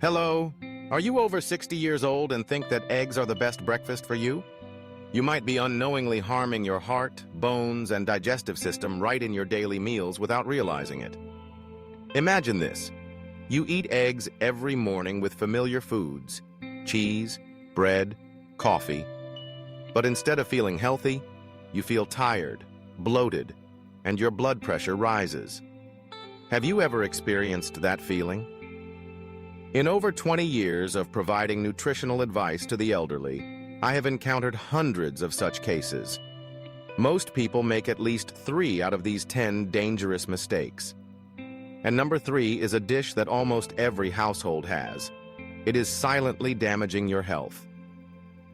Hello, are you over 60 years old and think that eggs are the best breakfast for you? You might be unknowingly harming your heart, bones, and digestive system right in your daily meals without realizing it. Imagine this. You eat eggs every morning with familiar foods, cheese, bread, coffee. But instead of feeling healthy, you feel tired, bloated, and your blood pressure rises. Have you ever experienced that feeling? In over 20 years of providing nutritional advice to the elderly, I have encountered hundreds of such cases. Most people make at least 3 out of these 10 dangerous mistakes. And number 3 is a dish that almost every household has. It is silently damaging your health.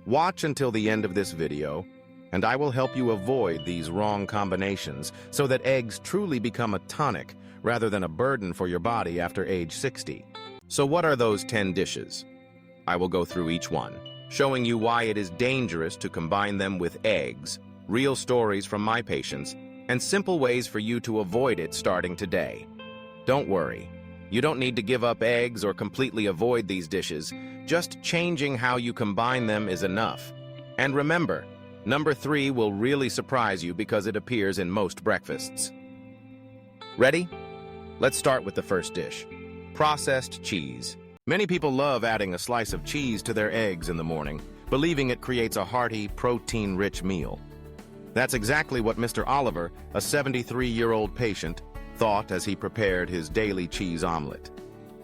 Watch until the end of this video, and I will help you avoid these wrong combinations so that eggs truly become a tonic rather than a burden for your body after age 60. So what are those 10 dishes? I will go through each one, showing you why it is dangerous to combine them with eggs, real stories from my patients, and simple ways for you to avoid it starting today. Don't worry, you don't need to give up eggs or completely avoid these dishes. Just changing how you combine them is enough. And remember, number 3 will really surprise you because it appears in most breakfasts. Ready? Let's start with the first dish. Processed cheese. Many people love adding a slice of cheese to their eggs in the morning, believing it creates a hearty, protein-rich meal. That's exactly what Mr. Oliver, a 73-year-old patient, thought as he prepared his daily cheese omelet.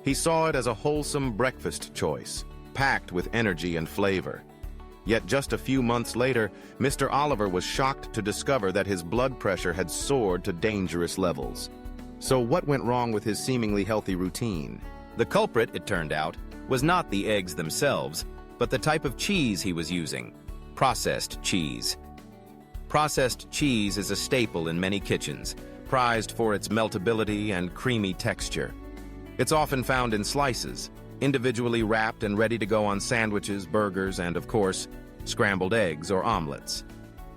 He saw it as a wholesome breakfast choice, packed with energy and flavor. Yet just a few months later, Mr. Oliver was shocked to discover that his blood pressure had soared to dangerous levels. So what went wrong with his seemingly healthy routine? The culprit, it turned out, was not the eggs themselves, but the type of cheese he was using: processed cheese. Processed cheese is a staple in many kitchens, prized for its meltability and creamy texture. It's often found in slices, individually wrapped and ready to go on sandwiches, burgers, and, of course, scrambled eggs or omelets.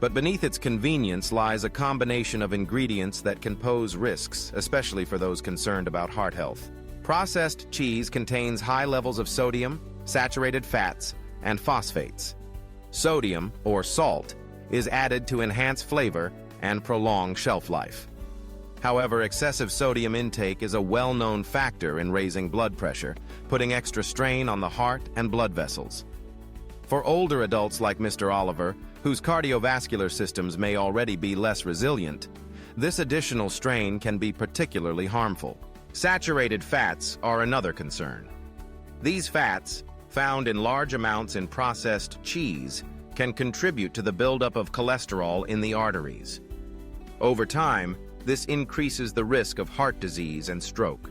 But beneath its convenience lies a combination of ingredients that can pose risks, especially for those concerned about heart health. Processed cheese contains high levels of sodium, saturated fats, and phosphates. Sodium, or salt, is added to enhance flavor and prolong shelf life. However, excessive sodium intake is a well-known factor in raising blood pressure, putting extra strain on the heart and blood vessels. For older adults like Mr. Oliver, whose cardiovascular systems may already be less resilient, this additional strain can be particularly harmful. Saturated fats are another concern. These fats, found in large amounts in processed cheese, can contribute to the buildup of cholesterol in the arteries. Over time, this increases the risk of heart disease and stroke.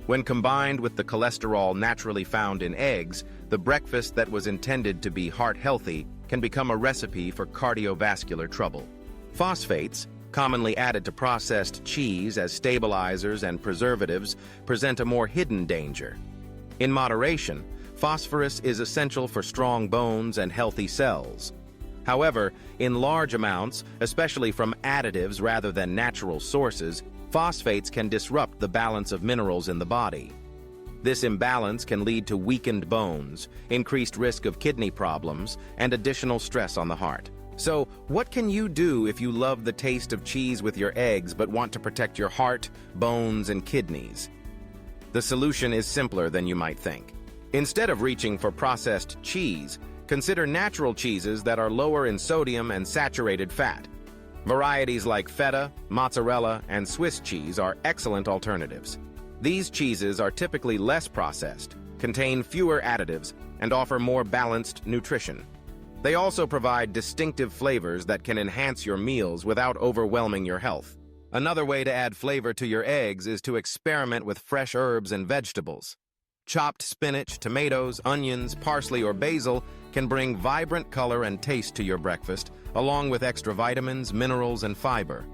When combined with the cholesterol naturally found in eggs, the breakfast that was intended to be heart-healthy can become a recipe for cardiovascular trouble. Phosphates, commonly added to processed cheese as stabilizers and preservatives, present a more hidden danger. In moderation, phosphorus is essential for strong bones and healthy cells. However, in large amounts, especially from additives rather than natural sources, phosphates can disrupt the balance of minerals in the body. This imbalance can lead to weakened bones, increased risk of kidney problems, and additional stress on the heart. So, what can you do if you love the taste of cheese with your eggs but want to protect your heart, bones, and kidneys? The solution is simpler than you might think. Instead of reaching for processed cheese, consider natural cheeses that are lower in sodium and saturated fat. Varieties like feta, mozzarella, and Swiss cheese are excellent alternatives. These cheeses are typically less processed, contain fewer additives, and offer more balanced nutrition. They also provide distinctive flavors that can enhance your meals without overwhelming your health. Another way to add flavor to your eggs is to experiment with fresh herbs and vegetables. Chopped spinach, tomatoes, onions, parsley, or basil can bring vibrant color and taste to your breakfast, along with extra vitamins, minerals, and fiber.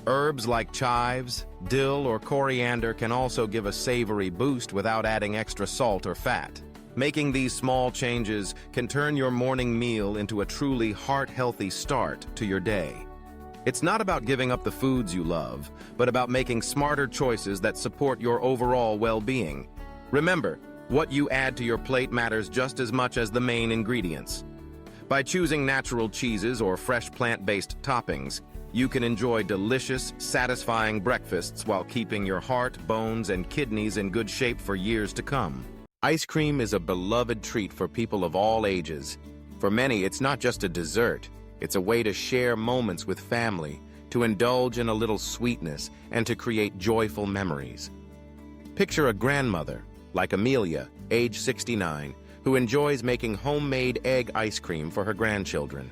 Herbs like chives, dill, or coriander can also give a savory boost without adding extra salt or fat. Making these small changes can turn your morning meal into a truly heart-healthy start to your day. It's not about giving up the foods you love, but about making smarter choices that support your overall well-being. Remember, What you add to your plate matters just as much as the main ingredients. By choosing natural cheeses or fresh plant-based toppings, you can enjoy delicious, satisfying breakfasts while keeping your heart, bones, and kidneys in good shape for years to come. Ice cream is a beloved treat for people of all ages. For many, it's not just a dessert. It's a way to share moments with family, to indulge in a little sweetness, and to create joyful memories. Picture a grandmother, like Amelia, age 69, who enjoys making homemade egg ice cream for her grandchildren.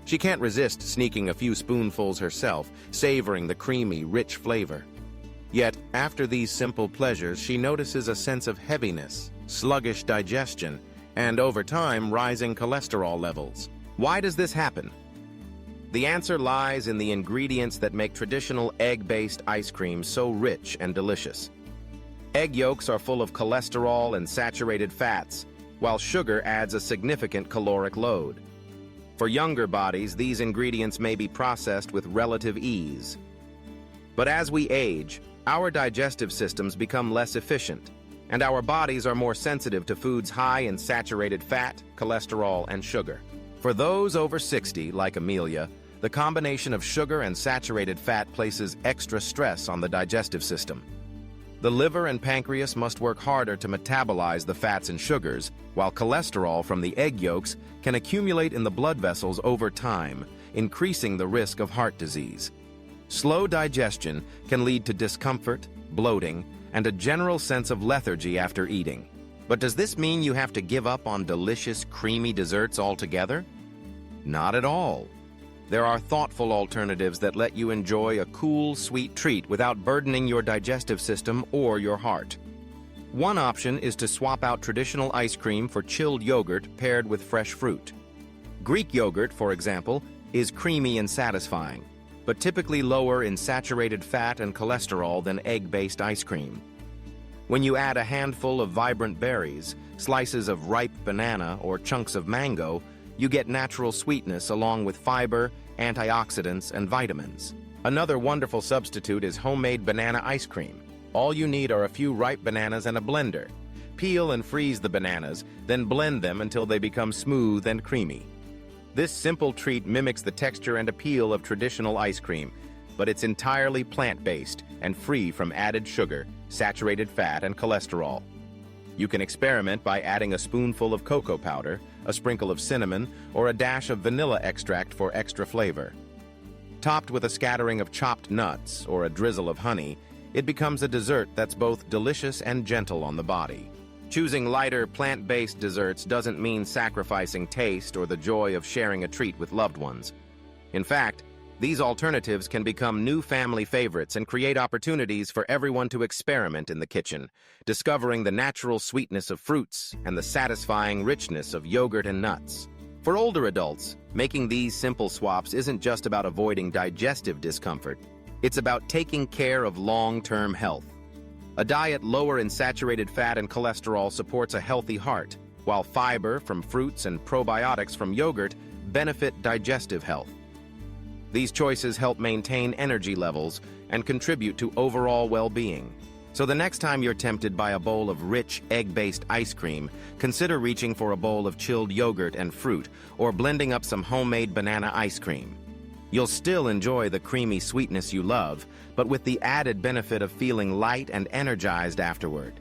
She can't resist sneaking a few spoonfuls herself, savoring the creamy, rich flavor. Yet, after these simple pleasures, she notices a sense of heaviness, sluggish digestion, and over time, rising cholesterol levels. Why does this happen? The answer lies in the ingredients that make traditional egg-based ice cream so rich and delicious. Egg yolks are full of cholesterol and saturated fats, while sugar adds a significant caloric load. For younger bodies, these ingredients may be processed with relative ease. But as we age, our digestive systems become less efficient, and our bodies are more sensitive to foods high in saturated fat, cholesterol, and sugar. For those over 60, like Amelia, the combination of sugar and saturated fat places extra stress on the digestive system. The liver and pancreas must work harder to metabolize the fats and sugars, while cholesterol from the egg yolks can accumulate in the blood vessels over time, increasing the risk of heart disease. Slow digestion can lead to discomfort, bloating, and a general sense of lethargy after eating. But does this mean you have to give up on delicious, creamy desserts altogether? Not at all. There are thoughtful alternatives that let you enjoy a cool, sweet treat without burdening your digestive system or your heart. One option is to swap out traditional ice cream for chilled yogurt paired with fresh fruit. Greek yogurt, for example, is creamy and satisfying, but typically lower in saturated fat and cholesterol than egg-based ice cream. When you add a handful of vibrant berries, slices of ripe banana, or chunks of mango, you get natural sweetness along with fiber, antioxidants, and vitamins. Another wonderful substitute is homemade banana ice cream. All you need are a few ripe bananas and a blender. Peel and freeze the bananas, then blend them until they become smooth and creamy. This simple treat mimics the texture and appeal of traditional ice cream, but it's entirely plant-based and free from added sugar, saturated fat, and cholesterol. You can experiment by adding a spoonful of cocoa powder, a sprinkle of cinnamon, or a dash of vanilla extract for extra flavor. Topped with a scattering of chopped nuts or a drizzle of honey, it becomes a dessert that's both delicious and gentle on the body. Choosing lighter, plant-based desserts doesn't mean sacrificing taste or the joy of sharing a treat with loved ones. In fact, these alternatives can become new family favorites and create opportunities for everyone to experiment in the kitchen, discovering the natural sweetness of fruits and the satisfying richness of yogurt and nuts. For older adults, making these simple swaps isn't just about avoiding digestive discomfort. It's about taking care of long-term health. A diet lower in saturated fat and cholesterol supports a healthy heart, while fiber from fruits and probiotics from yogurt benefit digestive health. These choices help maintain energy levels and contribute to overall well-being. So the next time you're tempted by a bowl of rich, egg-based ice cream, consider reaching for a bowl of chilled yogurt and fruit, or blending up some homemade banana ice cream. You'll still enjoy the creamy sweetness you love, but with the added benefit of feeling light and energized afterward.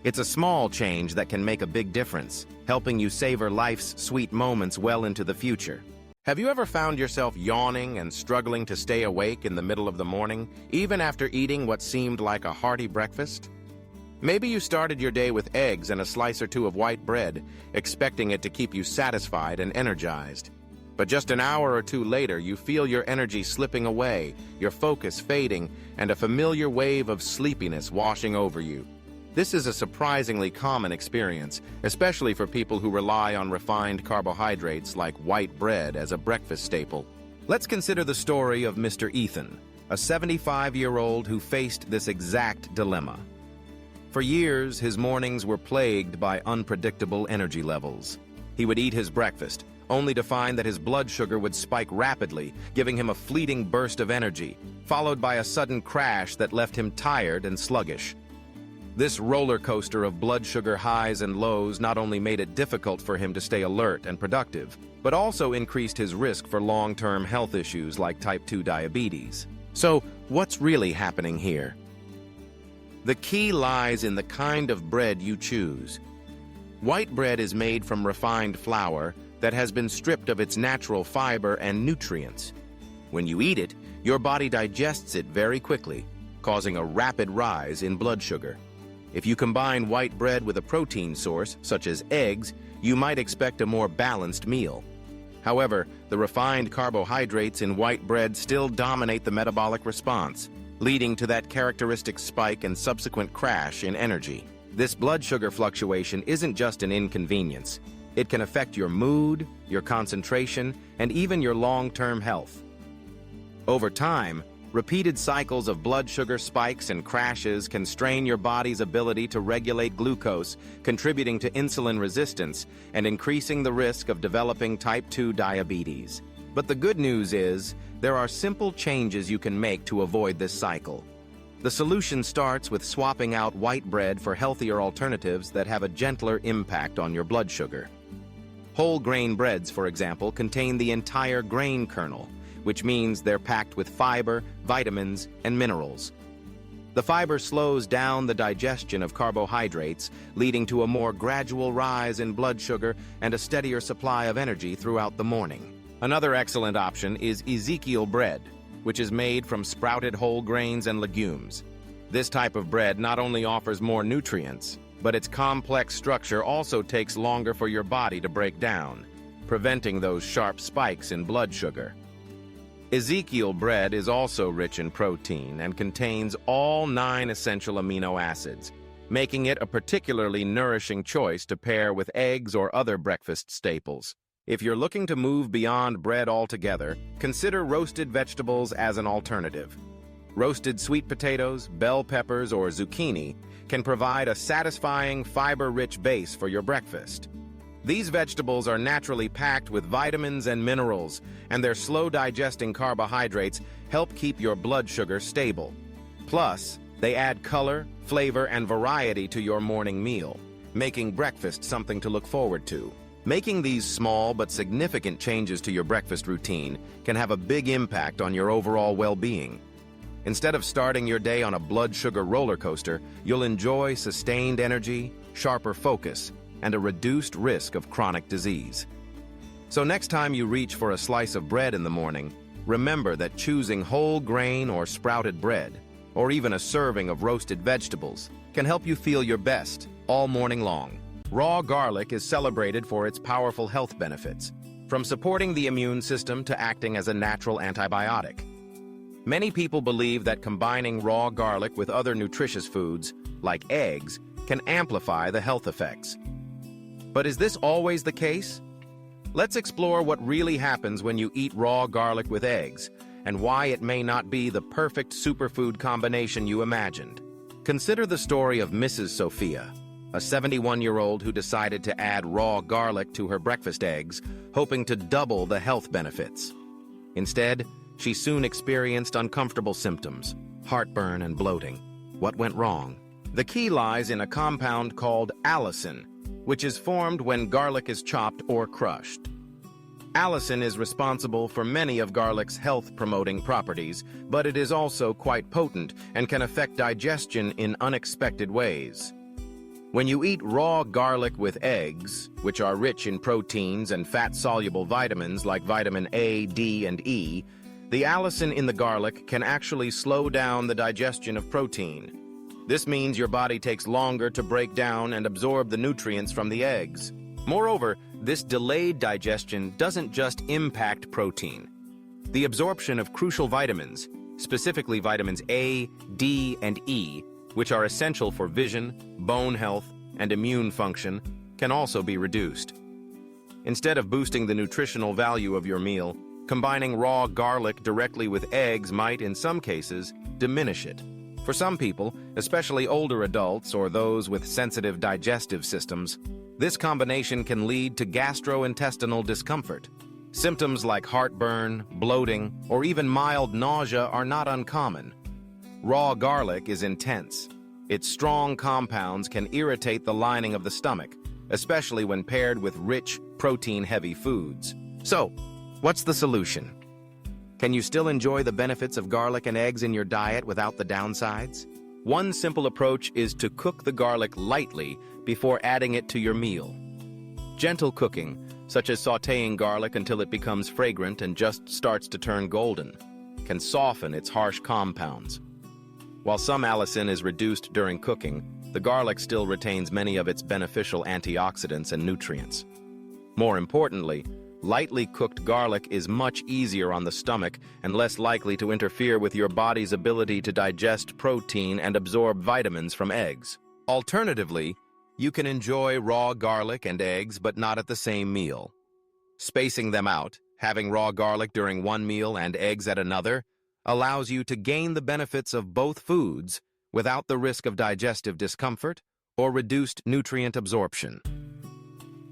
It's a small change that can make a big difference, helping you savor life's sweet moments well into the future. Have you ever found yourself yawning and struggling to stay awake in the middle of the morning, even after eating what seemed like a hearty breakfast? Maybe you started your day with eggs and a slice or two of white bread, expecting it to keep you satisfied and energized. But just an hour or two later, you feel your energy slipping away, your focus fading, and a familiar wave of sleepiness washing over you. This is a surprisingly common experience, especially for people who rely on refined carbohydrates like white bread as a breakfast staple. Let's consider the story of Mr. Ethan, a 75-year-old who faced this exact dilemma. For years, his mornings were plagued by unpredictable energy levels. He would eat his breakfast, only to find that his blood sugar would spike rapidly, giving him a fleeting burst of energy, followed by a sudden crash that left him tired and sluggish. This roller coaster of blood sugar highs and lows not only made it difficult for him to stay alert and productive, but also increased his risk for long-term health issues like type 2 diabetes. So, what's really happening here? The key lies in the kind of bread you choose. White bread is made from refined flour that has been stripped of its natural fiber and nutrients. When you eat it, your body digests it very quickly, causing a rapid rise in blood sugar. If you combine white bread with a protein source, such as eggs, you might expect a more balanced meal. However, the refined carbohydrates in white bread still dominate the metabolic response, leading to that characteristic spike and subsequent crash in energy. This blood sugar fluctuation isn't just an inconvenience. It can affect your mood, your concentration, and even your long-term health. Over time, repeated cycles of blood sugar spikes and crashes can strain your body's ability to regulate glucose, contributing to insulin resistance and increasing the risk of developing type 2 diabetes. But the good news is, there are simple changes you can make to avoid this cycle. The solution starts with swapping out white bread for healthier alternatives that have a gentler impact on your blood sugar. Whole grain breads, for example, contain the entire grain kernel, which means they're packed with fiber, vitamins, and minerals. The fiber slows down the digestion of carbohydrates, leading to a more gradual rise in blood sugar and a steadier supply of energy throughout the morning. Another excellent option is Ezekiel bread, which is made from sprouted whole grains and legumes. This type of bread not only offers more nutrients, but its complex structure also takes longer for your body to break down, preventing those sharp spikes in blood sugar. Ezekiel bread is also rich in protein and contains all 9 essential amino acids, making it a particularly nourishing choice to pair with eggs or other breakfast staples. If you're looking to move beyond bread altogether, consider roasted vegetables as an alternative. Roasted sweet potatoes, bell peppers, or zucchini can provide a satisfying, fiber-rich base for your breakfast. These vegetables are naturally packed with vitamins and minerals, and their slow-digesting carbohydrates help keep your blood sugar stable. Plus, they add color, flavor, and variety to your morning meal, making breakfast something to look forward to. Making these small but significant changes to your breakfast routine can have a big impact on your overall well-being. Instead of starting your day on a blood sugar roller coaster, you'll enjoy sustained energy, sharper focus, and a reduced risk of chronic disease. So next time you reach for a slice of bread in the morning, remember that choosing whole grain or sprouted bread, or even a serving of roasted vegetables, can help you feel your best all morning long. Raw garlic is celebrated for its powerful health benefits, from supporting the immune system to acting as a natural antibiotic. Many people believe that combining raw garlic with other nutritious foods, like eggs, can amplify the health effects. But is this always the case? Let's explore what really happens when you eat raw garlic with eggs, and why it may not be the perfect superfood combination you imagined. Consider the story of Mrs. Sophia, a 71-year-old who decided to add raw garlic to her breakfast eggs, hoping to double the health benefits. Instead, she soon experienced uncomfortable symptoms, heartburn and bloating. What went wrong? The key lies in a compound called allicin, which is formed when garlic is chopped or crushed. Allicin is responsible for many of garlic's health-promoting properties, but it is also quite potent and can affect digestion in unexpected ways. When you eat raw garlic with eggs, which are rich in proteins and fat-soluble vitamins like vitamin A, D, and E, the allicin in the garlic can actually slow down the digestion of protein. This means your body takes longer to break down and absorb the nutrients from the eggs. Moreover, this delayed digestion doesn't just impact protein. The absorption of crucial vitamins, specifically vitamins A, D, and E, which are essential for vision, bone health, and immune function, can also be reduced. Instead of boosting the nutritional value of your meal, combining raw garlic directly with eggs might, in some cases, diminish it. For some people, especially older adults or those with sensitive digestive systems, this combination can lead to gastrointestinal discomfort. Symptoms like heartburn, bloating, or even mild nausea are not uncommon. Raw garlic is intense. Its strong compounds can irritate the lining of the stomach, especially when paired with rich, protein-heavy foods. So, what's the solution? Can you still enjoy the benefits of garlic and eggs in your diet without the downsides? One simple approach is to cook the garlic lightly before adding it to your meal. Gentle cooking, such as sautéing garlic until it becomes fragrant and just starts to turn golden, can soften its harsh compounds. While some allicin is reduced during cooking, the garlic still retains many of its beneficial antioxidants and nutrients. More importantly, lightly cooked garlic is much easier on the stomach and less likely to interfere with your body's ability to digest protein and absorb vitamins from eggs. Alternatively, you can enjoy raw garlic and eggs, but not at the same meal. Spacing them out, having raw garlic during one meal and eggs at another, allows you to gain the benefits of both foods without the risk of digestive discomfort or reduced nutrient absorption.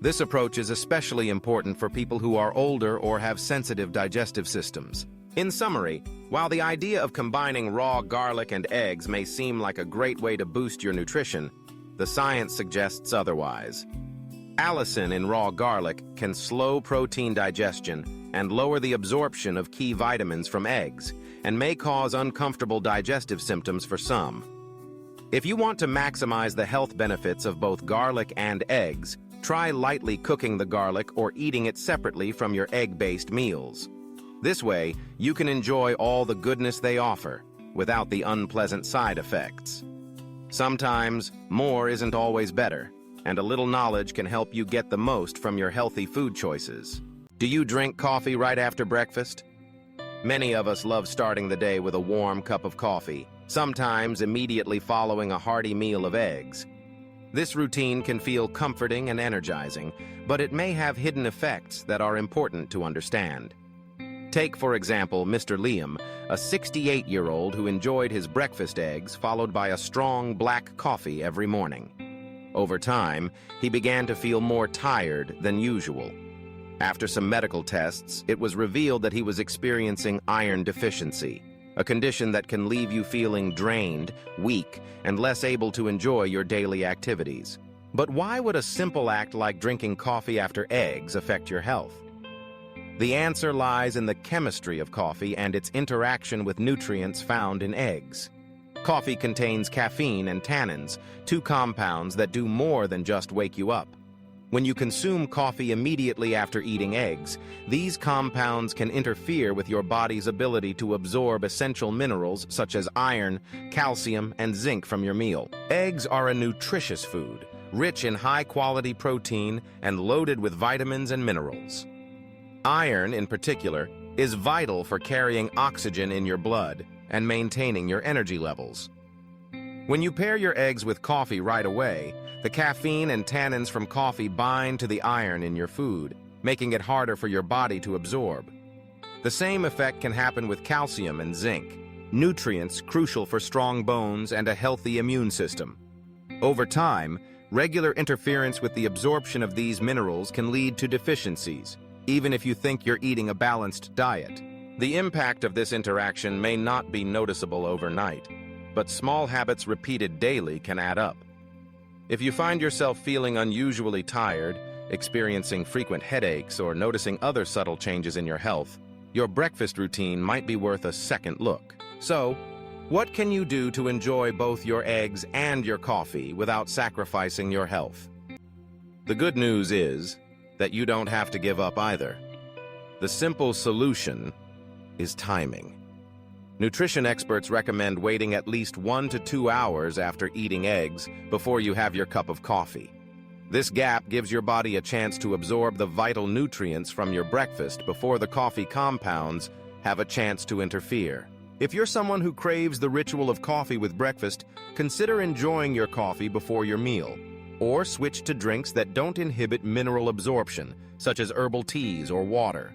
This approach is especially important for people who are older or have sensitive digestive systems. In summary, while the idea of combining raw garlic and eggs may seem like a great way to boost your nutrition, the science suggests otherwise. Allicin in raw garlic can slow protein digestion and lower the absorption of key vitamins from eggs, and may cause uncomfortable digestive symptoms for some. If you want to maximize the health benefits of both garlic and eggs, try lightly cooking the garlic or eating it separately from your egg-based meals. This way, you can enjoy all the goodness they offer, without the unpleasant side effects. Sometimes, more isn't always better, and a little knowledge can help you get the most from your healthy food choices. Do you drink coffee right after breakfast? Many of us love starting the day with a warm cup of coffee, sometimes immediately following a hearty meal of eggs. This routine can feel comforting and energizing, but it may have hidden effects that are important to understand. Take, for example, Mr. Liam, a 68-year-old who enjoyed his breakfast eggs followed by a strong black coffee every morning. Over time, he began to feel more tired than usual. After some medical tests, it was revealed that he was experiencing iron deficiency, a condition that can leave you feeling drained, weak, and less able to enjoy your daily activities. But why would a simple act like drinking coffee after eggs affect your health? The answer lies in the chemistry of coffee and its interaction with nutrients found in eggs. Coffee contains caffeine and tannins, two compounds that do more than just wake you up. When you consume coffee immediately after eating eggs, these compounds can interfere with your body's ability to absorb essential minerals such as iron, calcium, and zinc from your meal. Eggs are a nutritious food, rich in high-quality protein and loaded with vitamins and minerals. Iron, in particular, is vital for carrying oxygen in your blood and maintaining your energy levels. When you pair your eggs with coffee right away, the caffeine and tannins from coffee bind to the iron in your food, making it harder for your body to absorb. The same effect can happen with calcium and zinc, nutrients crucial for strong bones and a healthy immune system. Over time, regular interference with the absorption of these minerals can lead to deficiencies, even if you think you're eating a balanced diet. The impact of this interaction may not be noticeable overnight, but small habits repeated daily can add up. If you find yourself feeling unusually tired, experiencing frequent headaches, or noticing other subtle changes in your health, your breakfast routine might be worth a second look. So, what can you do to enjoy both your eggs and your coffee without sacrificing your health? The good news is that you don't have to give up either. The simple solution is timing. Nutrition experts recommend waiting at least 1 to 2 hours after eating eggs before you have your cup of coffee. This gap gives your body a chance to absorb the vital nutrients from your breakfast before the coffee compounds have a chance to interfere. If you're someone who craves the ritual of coffee with breakfast, consider enjoying your coffee before your meal, or switch to drinks that don't inhibit mineral absorption, such as herbal teas or water.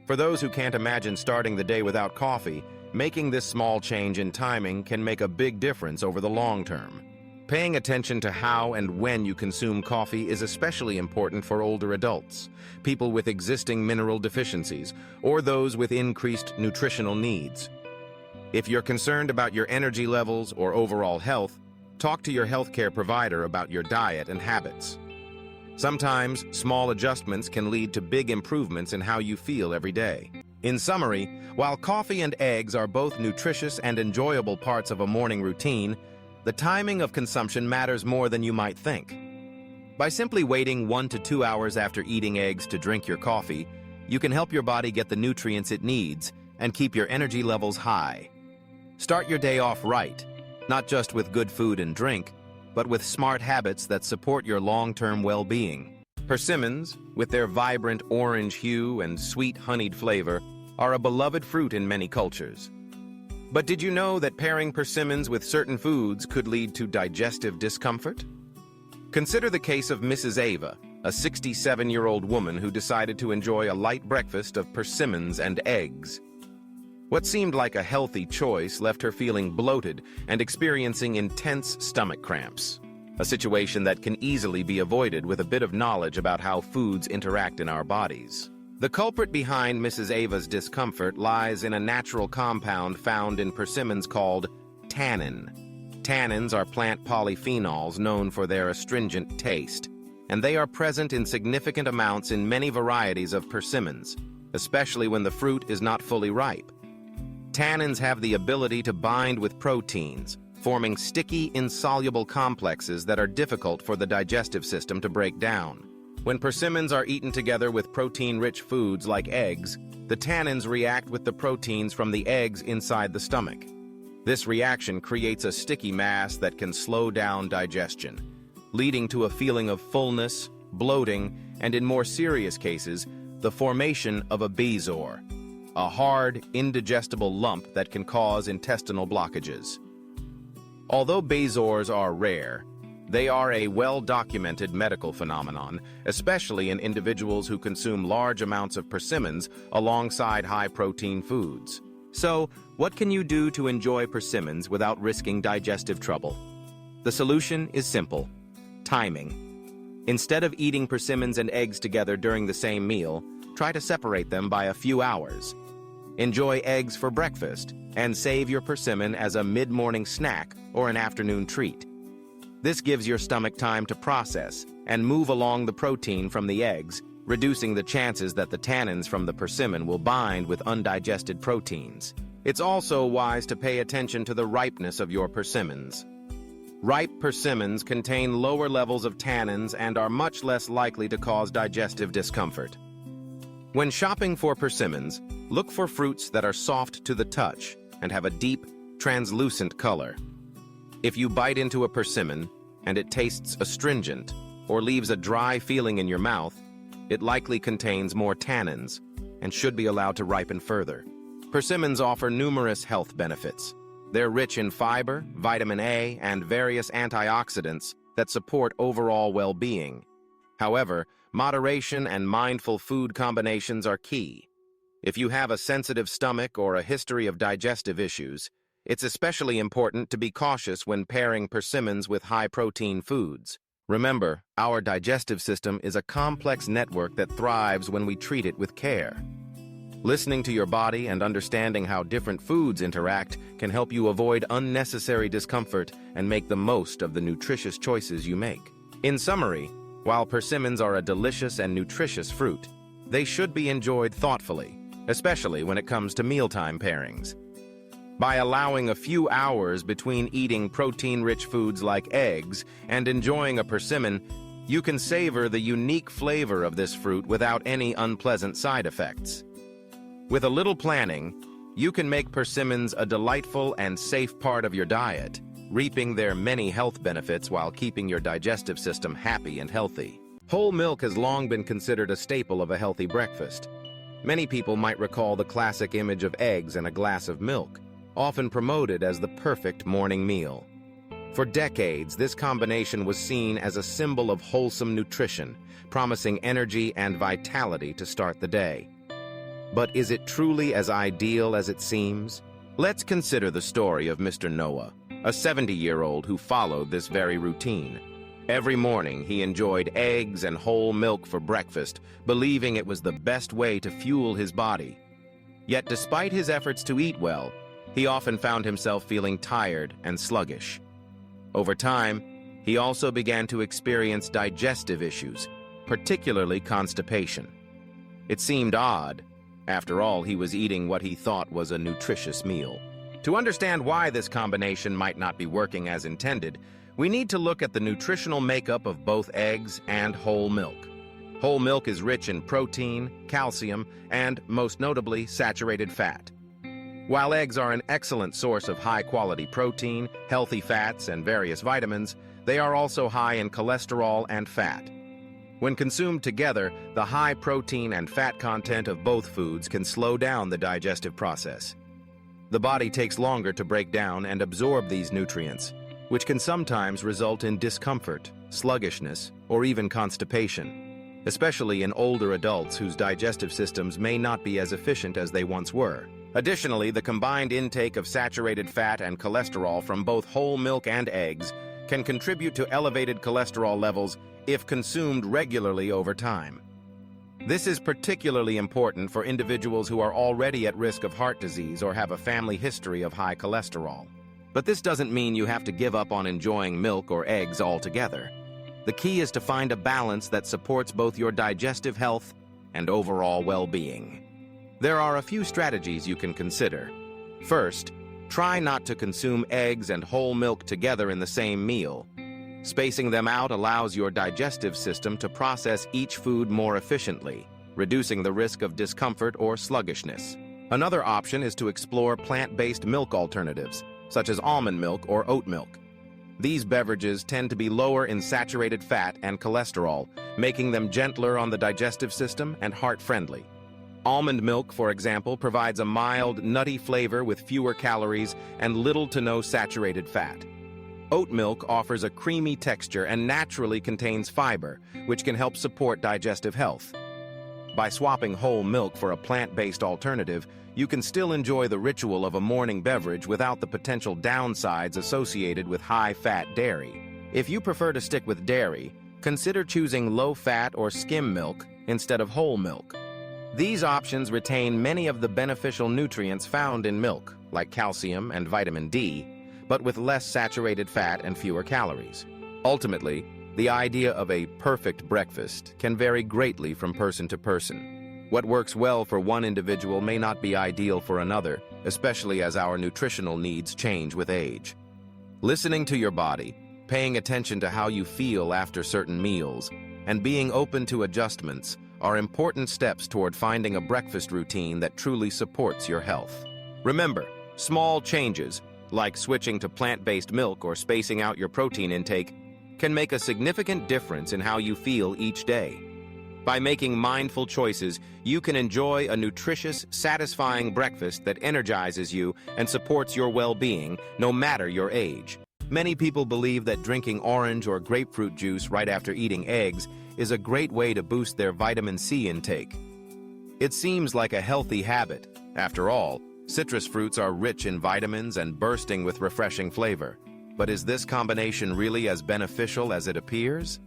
For those who can't imagine starting the day without coffee, making this small change in timing can make a big difference over the long term. Paying attention to how and when you consume coffee is especially important for older adults, people with existing mineral deficiencies, or those with increased nutritional needs. If you're concerned about your energy levels or overall health, Talk to your healthcare provider about your diet and habits. Sometimes, small adjustments can lead to big improvements in how you feel every day. In summary, while coffee and eggs are both nutritious and enjoyable parts of a morning routine, the timing of consumption matters more than you might think. By simply waiting 1 to 2 hours after eating eggs to drink your coffee, you can help your body get the nutrients it needs and keep your energy levels high. Start your day off right, not just with good food and drink, but with smart habits that support your long-term well-being. Persimmons, with their vibrant orange hue and sweet honeyed flavor, are a beloved fruit in many cultures. But did you know that pairing persimmons with certain foods could lead to digestive discomfort? Consider the case of Mrs. Ava, a 67-year-old woman who decided to enjoy a light breakfast of persimmons and eggs. What seemed like a healthy choice left her feeling bloated and experiencing intense stomach cramps, a situation that can easily be avoided with a bit of knowledge about how foods interact in our bodies. The culprit behind Mrs. Ava's discomfort lies in a natural compound found in persimmons called tannin. Tannins are plant polyphenols known for their astringent taste, and they are present in significant amounts in many varieties of persimmons, especially when the fruit is not fully ripe. Tannins have the ability to bind with proteins, forming sticky, insoluble complexes that are difficult for the digestive system to break down. When persimmons are eaten together with protein-rich foods like eggs, the tannins react with the proteins from the eggs inside the stomach. This reaction creates a sticky mass that can slow down digestion, leading to a feeling of fullness, bloating, and in more serious cases, the formation of a bezoar, a hard, indigestible lump that can cause intestinal blockages. Although bezoars are rare, they are a well-documented medical phenomenon, especially in individuals who consume large amounts of persimmons alongside high-protein foods. So, what can you do to enjoy persimmons without risking digestive trouble? The solution is simple: timing. Instead of eating persimmons and eggs together during the same meal, try to separate them by a few hours. Enjoy eggs for breakfast and save your persimmon as a mid-morning snack or an afternoon treat. This gives your stomach time to process and move along the protein from the eggs, reducing the chances that the tannins from the persimmon will bind with undigested proteins. It's also wise to pay attention to the ripeness of your persimmons. Ripe persimmons contain lower levels of tannins and are much less likely to cause digestive discomfort. When shopping for persimmons, look for fruits that are soft to the touch and have a deep, translucent color. If you bite into a persimmon and it tastes astringent or leaves a dry feeling in your mouth, it likely contains more tannins and should be allowed to ripen further. Persimmons offer numerous health benefits. They're rich in fiber, vitamin A, and various antioxidants that support overall well-being. However, moderation and mindful food combinations are key. If you have a sensitive stomach or a history of digestive issues, it's especially important to be cautious when pairing persimmons with high-protein foods. Remember, our digestive system is a complex network that thrives when we treat it with care. Listening to your body and understanding how different foods interact can help you avoid unnecessary discomfort and make the most of the nutritious choices you make. In summary, while persimmons are a delicious and nutritious fruit, they should be enjoyed thoughtfully, especially when it comes to mealtime pairings. By allowing a few hours between eating protein-rich foods like eggs and enjoying a persimmon, you can savor the unique flavor of this fruit without any unpleasant side effects. With a little planning, you can make persimmons a delightful and safe part of your diet, reaping their many health benefits while keeping your digestive system happy and healthy. Whole milk has long been considered a staple of a healthy breakfast. Many people might recall the classic image of eggs and a glass of milk, often promoted as the perfect morning meal. For decades, this combination was seen as a symbol of wholesome nutrition, promising energy and vitality to start the day. But is it truly as ideal as it seems? Let's consider the story of Mr. Noah, a 70-year-old who followed this very routine. Every morning, he enjoyed eggs and whole milk for breakfast, believing it was the best way to fuel his body. Yet despite his efforts to eat well, he often found himself feeling tired and sluggish. Over time, he also began to experience digestive issues, particularly constipation. It seemed odd. After all, he was eating what he thought was a nutritious meal. To understand why this combination might not be working as intended, we need to look at the nutritional makeup of both eggs and whole milk. Whole milk is rich in protein, calcium, and, most notably, saturated fat. While eggs are an excellent source of high-quality protein, healthy fats, and various vitamins, they are also high in cholesterol and fat. When consumed together, the high protein and fat content of both foods can slow down the digestive process. The body takes longer to break down and absorb these nutrients, which can sometimes result in discomfort, sluggishness, or even constipation, especially in older adults whose digestive systems may not be as efficient as they once were. Additionally, the combined intake of saturated fat and cholesterol from both whole milk and eggs can contribute to elevated cholesterol levels if consumed regularly over time. This is particularly important for individuals who are already at risk of heart disease or have a family history of high cholesterol. But this doesn't mean you have to give up on enjoying milk or eggs altogether. The key is to find a balance that supports both your digestive health and overall well-being. There are a few strategies you can consider. First, try not to consume eggs and whole milk together in the same meal. Spacing them out allows your digestive system to process each food more efficiently, reducing the risk of discomfort or sluggishness. Another option is to explore plant-based milk alternatives, such as almond milk or oat milk. These beverages tend to be lower in saturated fat and cholesterol, making them gentler on the digestive system and heart-friendly. Almond milk, for example, provides a mild, nutty flavor with fewer calories and little to no saturated fat. Oat milk offers a creamy texture and naturally contains fiber, which can help support digestive health. By swapping whole milk for a plant-based alternative, you can still enjoy the ritual of a morning beverage without the potential downsides associated with high-fat dairy. If you prefer to stick with dairy, consider choosing low-fat or skim milk instead of whole milk. These options retain many of the beneficial nutrients found in milk, like calcium and vitamin D, but with less saturated fat and fewer calories. Ultimately, the idea of a perfect breakfast can vary greatly from person to person. What works well for one individual may not be ideal for another, especially as our nutritional needs change with age. Listening to your body, paying attention to how you feel after certain meals, and being open to adjustments are important steps toward finding a breakfast routine that truly supports your health. Remember, small changes, like switching to plant-based milk or spacing out your protein intake, can make a significant difference in how you feel each day. By making mindful choices, you can enjoy a nutritious, satisfying breakfast that energizes you and supports your well-being, no matter your age. Many people believe that drinking orange or grapefruit juice right after eating eggs is a great way to boost their vitamin C intake. It seems like a healthy habit. After all, citrus fruits are rich in vitamins and bursting with refreshing flavor. But is this combination really as beneficial as it appears?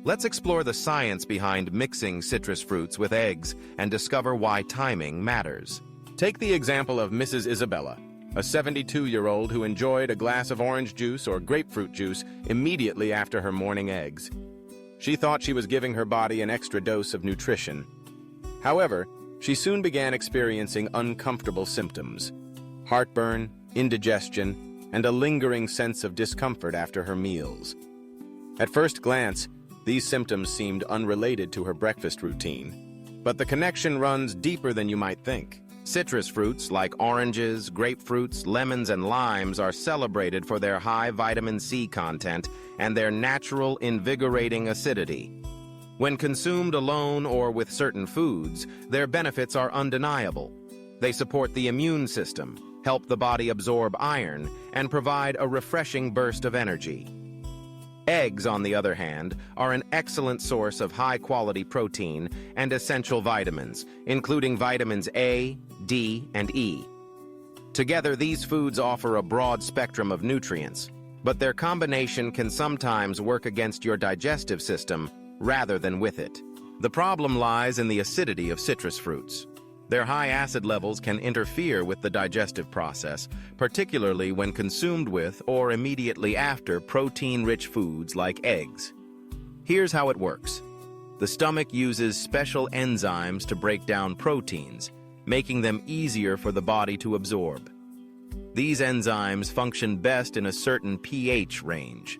Let's explore the science behind mixing citrus fruits with eggs and discover why timing matters. Take the example of Mrs. Isabella, a 72-year-old who enjoyed a glass of orange juice or grapefruit juice immediately after her morning eggs. She thought she was giving her body an extra dose of nutrition. However, she soon began experiencing uncomfortable symptoms: heartburn, indigestion, and a lingering sense of discomfort after her meals. At first glance, these symptoms seemed unrelated to her breakfast routine. But the connection runs deeper than you might think. Citrus fruits like oranges, grapefruits, lemons, and limes are celebrated for their high vitamin C content and their natural, invigorating acidity. When consumed alone or with certain foods, their benefits are undeniable. They support the immune system, help the body absorb iron, and provide a refreshing burst of energy. Eggs, on the other hand, are an excellent source of high-quality protein and essential vitamins, including vitamins A, D, and E. Together, these foods offer a broad spectrum of nutrients, but their combination can sometimes work against your digestive system rather than with it. The problem lies in the acidity of citrus fruits. Their high acid levels can interfere with the digestive process, particularly when consumed with or immediately after protein-rich foods like eggs. Here's how it works. The stomach uses special enzymes to break down proteins, making them easier for the body to absorb. These enzymes function best in a certain pH range.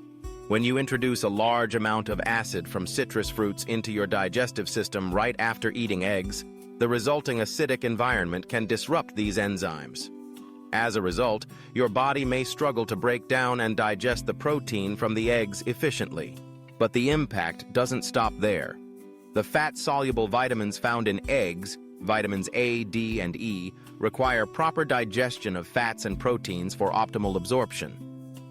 When you introduce a large amount of acid from citrus fruits into your digestive system right after eating eggs, the resulting acidic environment can disrupt these enzymes. As a result, your body may struggle to break down and digest the protein from the eggs efficiently. But the impact doesn't stop there. The fat-soluble vitamins found in eggs, vitamins A, D, and E, require proper digestion of fats and proteins for optimal absorption.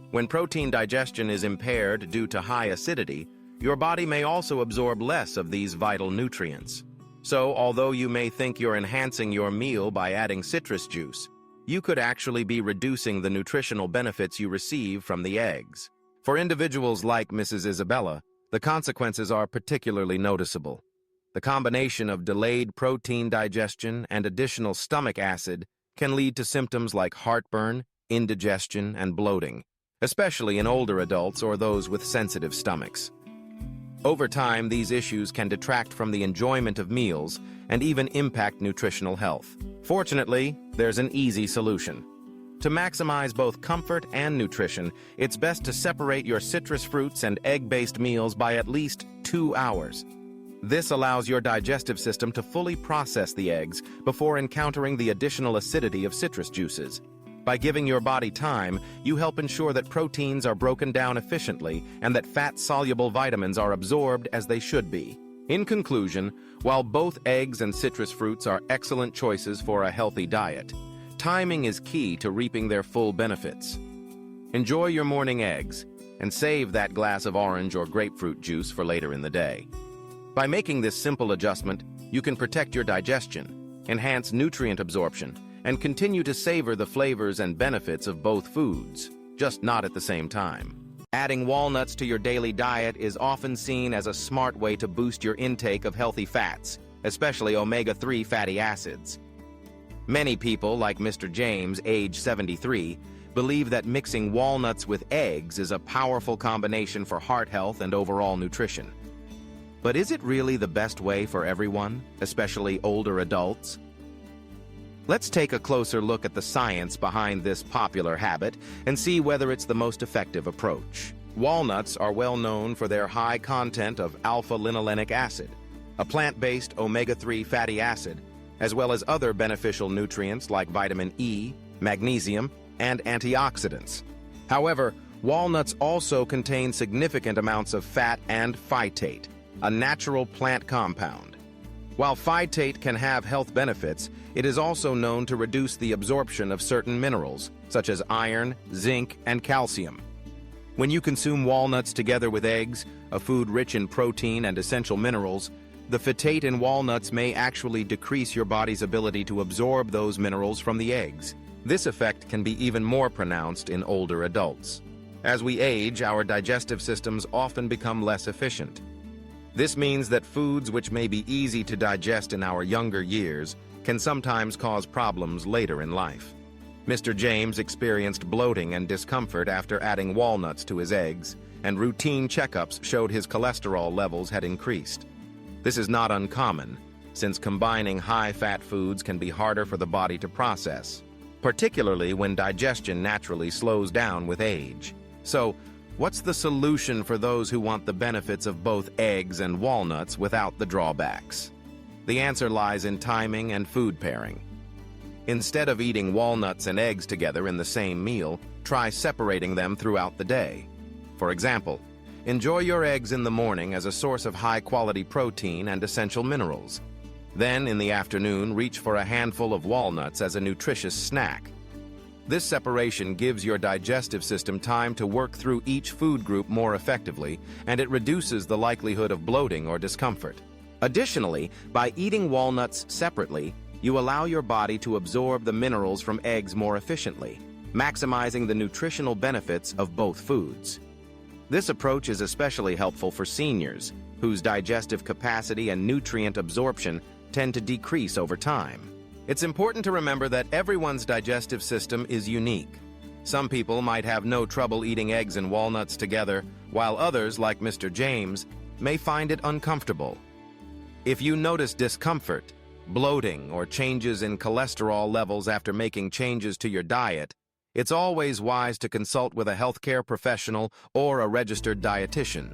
When protein digestion is impaired due to high acidity, your body may also absorb less of these vital nutrients. So, although you may think you're enhancing your meal by adding citrus juice, you could actually be reducing the nutritional benefits you receive from the eggs. For individuals like Mrs. Isabella, the consequences are particularly noticeable. The combination of delayed protein digestion and additional stomach acid can lead to symptoms like heartburn, indigestion, and bloating, especially in older adults or those with sensitive stomachs. Over time, these issues can detract from the enjoyment of meals and even impact nutritional health. Fortunately, there's an easy solution. To maximize both comfort and nutrition, it's best to separate your citrus fruits and egg-based meals by at least 2 hours. This allows your digestive system to fully process the eggs before encountering the additional acidity of citrus juices. By giving your body time, you help ensure that proteins are broken down efficiently and that fat-soluble vitamins are absorbed as they should be. In conclusion, while both eggs and citrus fruits are excellent choices for a healthy diet, timing is key to reaping their full benefits. Enjoy your morning eggs and save that glass of orange or grapefruit juice for later in the day. By making this simple adjustment, you can protect your digestion, enhance nutrient absorption, and continue to savor the flavors and benefits of both foods, just not at the same time. Adding walnuts to your daily diet is often seen as a smart way to boost your intake of healthy fats, especially omega-3 fatty acids. Many people, like Mr. James, age 73, believe that mixing walnuts with eggs is a powerful combination for heart health and overall nutrition. But is it really the best way for everyone, especially older adults? Let's take a closer look at the science behind this popular habit and see whether it's the most effective approach. Walnuts are well known for their high content of alpha-linolenic acid, a plant-based omega-3 fatty acid, as well as other beneficial nutrients like vitamin E, magnesium, and antioxidants. However, walnuts also contain significant amounts of fat and phytate, a natural plant compound. While phytate can have health benefits, it is also known to reduce the absorption of certain minerals, such as iron, zinc, and calcium. When you consume walnuts together with eggs, a food rich in protein and essential minerals, the phytate in walnuts may actually decrease your body's ability to absorb those minerals from the eggs. This effect can be even more pronounced in older adults. As we age, our digestive systems often become less efficient. This means that foods which may be easy to digest in our younger years can sometimes cause problems later in life. Mr. James experienced bloating and discomfort after adding walnuts to his eggs, and routine checkups showed his cholesterol levels had increased. This is not uncommon, since combining high-fat foods can be harder for the body to process, particularly when digestion naturally slows down with age. So, what's the solution for those who want the benefits of both eggs and walnuts without the drawbacks? The answer lies in timing and food pairing. Instead of eating walnuts and eggs together in the same meal, try separating them throughout the day. For example, enjoy your eggs in the morning as a source of high-quality protein and essential minerals. Then, in the afternoon, reach for a handful of walnuts as a nutritious snack. This separation gives your digestive system time to work through each food group more effectively, and it reduces the likelihood of bloating or discomfort. Additionally, by eating walnuts separately, you allow your body to absorb the minerals from eggs more efficiently, maximizing the nutritional benefits of both foods. This approach is especially helpful for seniors, whose digestive capacity and nutrient absorption tend to decrease over time. It's important to remember that everyone's digestive system is unique. Some people might have no trouble eating eggs and walnuts together, while others, like Mr. James, may find it uncomfortable. If you notice discomfort, bloating, or changes in cholesterol levels after making changes to your diet, it's always wise to consult with a healthcare professional or a registered dietitian.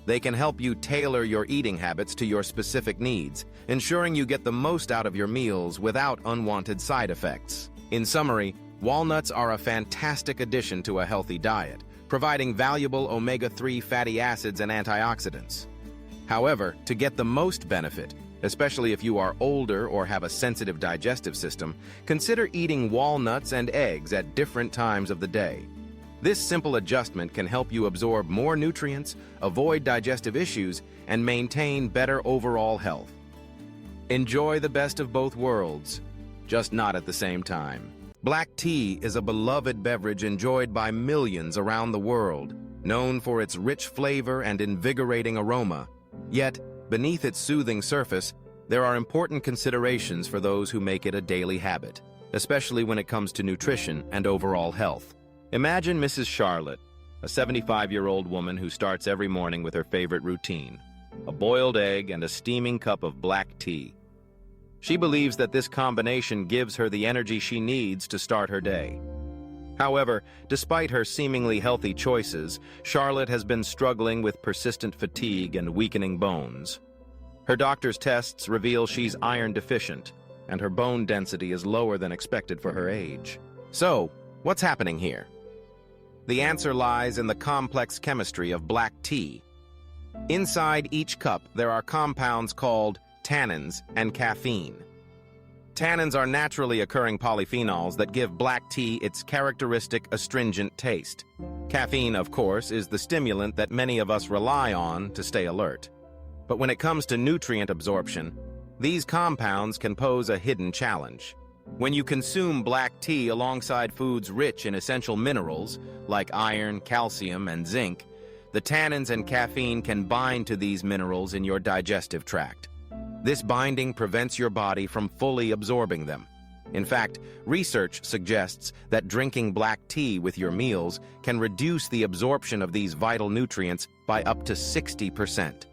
They can help you tailor your eating habits to your specific needs, ensuring you get the most out of your meals without unwanted side effects. In summary, walnuts are a fantastic addition to a healthy diet, providing valuable omega-3 fatty acids and antioxidants. However, to get the most benefit, especially if you are older or have a sensitive digestive system, consider eating walnuts and eggs at different times of the day. This simple adjustment can help you absorb more nutrients, avoid digestive issues, and maintain better overall health. Enjoy the best of both worlds, just not at the same time. Black tea is a beloved beverage enjoyed by millions around the world, known for its rich flavor and invigorating aroma. Yet, beneath its soothing surface, there are important considerations for those who make it a daily habit, especially when it comes to nutrition and overall health. Imagine Mrs. Charlotte, a 75-year-old woman who starts every morning with her favorite routine, a boiled egg and a steaming cup of black tea. She believes that this combination gives her the energy she needs to start her day. However, despite her seemingly healthy choices, Charlotte has been struggling with persistent fatigue and weakening bones. Her doctor's tests reveal she's iron deficient, and her bone density is lower than expected for her age. So, what's happening here? The answer lies in the complex chemistry of black tea. Inside each cup, there are compounds called tannins and caffeine. Tannins are naturally occurring polyphenols that give black tea its characteristic astringent taste. Caffeine, of course, is the stimulant that many of us rely on to stay alert. But when it comes to nutrient absorption, these compounds can pose a hidden challenge. When you consume black tea alongside foods rich in essential minerals, like iron, calcium, and zinc, the tannins and caffeine can bind to these minerals in your digestive tract. This binding prevents your body from fully absorbing them. In fact, research suggests that drinking black tea with your meals can reduce the absorption of these vital nutrients by up to 60%.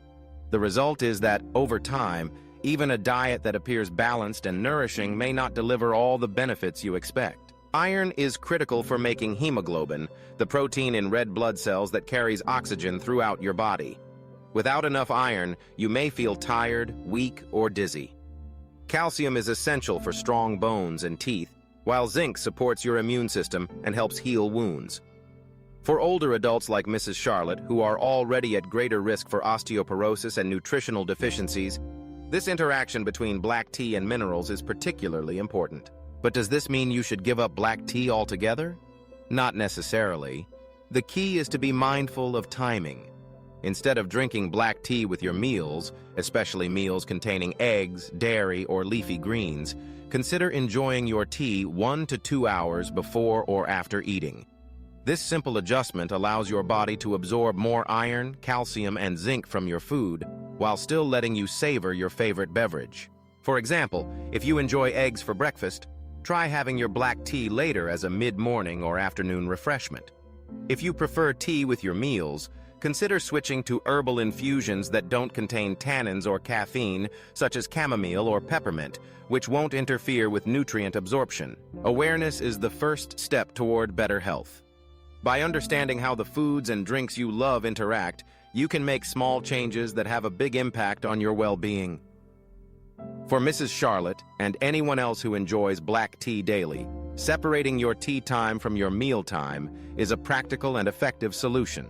The result is that, over time, even a diet that appears balanced and nourishing may not deliver all the benefits you expect. Iron is critical for making hemoglobin, the protein in red blood cells that carries oxygen throughout your body. Without enough iron, you may feel tired, weak, or dizzy. Calcium is essential for strong bones and teeth, while zinc supports your immune system and helps heal wounds. For older adults like Mrs. Charlotte, who are already at greater risk for osteoporosis and nutritional deficiencies, this interaction between black tea and minerals is particularly important. But does this mean you should give up black tea altogether? Not necessarily. The key is to be mindful of timing. Instead of drinking black tea with your meals, especially meals containing eggs, dairy, or leafy greens, consider enjoying your tea 1 to 2 hours before or after eating. This simple adjustment allows your body to absorb more iron, calcium, and zinc from your food, while still letting you savor your favorite beverage. For example, if you enjoy eggs for breakfast, try having your black tea later as a mid-morning or afternoon refreshment. If you prefer tea with your meals, consider switching to herbal infusions that don't contain tannins or caffeine, such as chamomile or peppermint, which won't interfere with nutrient absorption. Awareness is the first step toward better health. By understanding how the foods and drinks you love interact, you can make small changes that have a big impact on your well-being. For Mrs. Charlotte and anyone else who enjoys black tea daily, separating your tea time from your meal time is a practical and effective solution.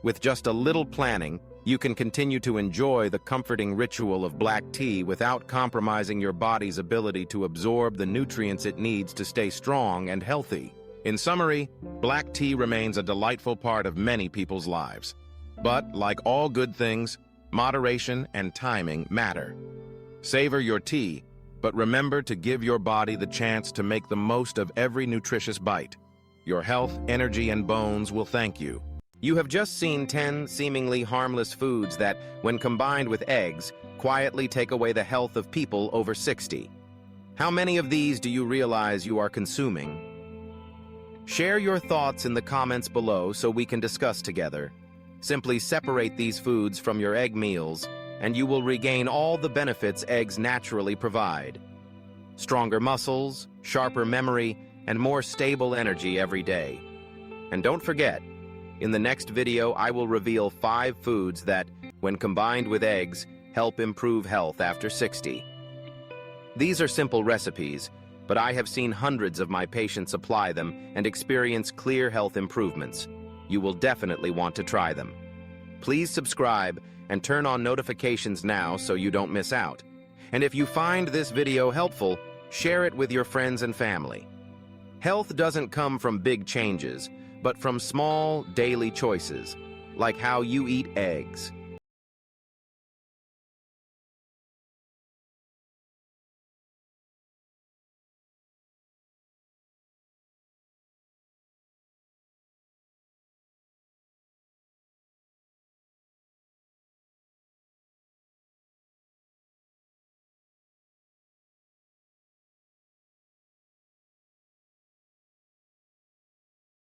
With just a little planning, you can continue to enjoy the comforting ritual of black tea without compromising your body's ability to absorb the nutrients it needs to stay strong and healthy. In summary, black tea remains a delightful part of many people's lives. But, like all good things, moderation and timing matter. Savor your tea, but remember to give your body the chance to make the most of every nutritious bite. Your health, energy, and bones will thank you. You have just seen 10 seemingly harmless foods that, when combined with eggs, quietly take away the health of people over 60. How many of these do you realize you are consuming? Share your thoughts in the comments below so we can discuss together. Simply separate these foods from your egg meals, and you will regain all the benefits eggs naturally provide. Stronger muscles, sharper memory, and more stable energy every day. And don't forget, in the next video I will reveal 5 foods that, when combined with eggs, help improve health after 60. These are simple recipes, but I have seen hundreds of my patients apply them and experience clear health improvements. You will definitely want to try them. Please subscribe and turn on notifications now so you don't miss out. And if you find this video helpful, share it with your friends and family. Health doesn't come from big changes, but from small, daily choices, like how you eat eggs.